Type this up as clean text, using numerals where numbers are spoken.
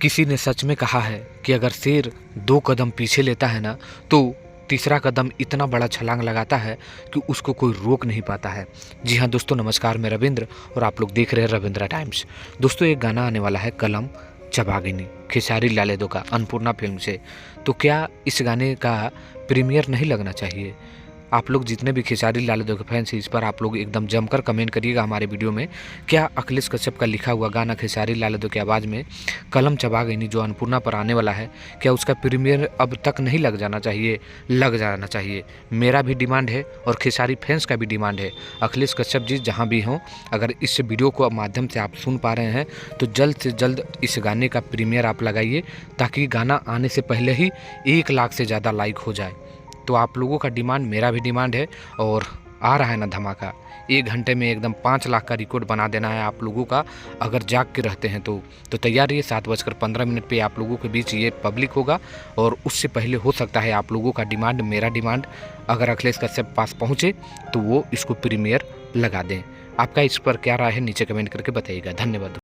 किसी ने सच में कहा है कि अगर शेर 2 कदम पीछे लेता है ना, तो तीसरा कदम इतना बड़ा छलांग लगाता है कि उसको कोई रोक नहीं पाता है। जी हाँ दोस्तों, नमस्कार, मैं रविंद्र और आप लोग देख रहे हैं रविंद्रा टाइम्स। दोस्तों, एक गाना आने वाला है कलम चबागिनी, खेसारी लाल यादव का, अन्नपूर्णा फिल्म से। तो क्या इस गाने का प्रीमियर नहीं लगना चाहिए? आप लोग जितने भी खेसारी लाल यादव के फैंस हैं, इस पर आप लोग एकदम जमकर कमेंट करिएगा हमारे वीडियो में। क्या अखिलेश कश्यप का लिखा हुआ गाना खेसारी लाल यादव की आवाज़ में कलम चबागिनी जो अन्नपूर्णा पर आने वाला है, क्या उसका प्रीमियर अब तक नहीं लग जाना चाहिए? लग जाना चाहिए। मेरा भी डिमांड है और खेसारी फैंस का भी डिमांड है। अखिलेश कश्यप जी जहाँ भी हों, अगर इस वीडियो को माध्यम से आप सुन पा रहे हैं तो जल्द से जल्द इस गाने का प्रीमियर आप लगाइए, ताकि गाना आने से पहले ही 1 लाख से ज़्यादा लाइक हो जाए। तो आप लोगों का डिमांड, मेरा भी डिमांड है, और आ रहा है ना धमाका। 1 घंटे में एकदम 5 लाख का रिकॉर्ड बना देना है आप लोगों का, अगर जाग के रहते हैं तो तैयार रहिए। 7:15 पे आप लोगों के बीच ये पब्लिक होगा, और उससे पहले हो सकता है आप लोगों का डिमांड, मेरा डिमांड, अगर अखिलेश कश्यप पास पहुँचे तो वो इसको प्रीमियर लगा दें। आपका इस पर क्या राय है नीचे कमेंट करके बताइएगा। धन्यवाद।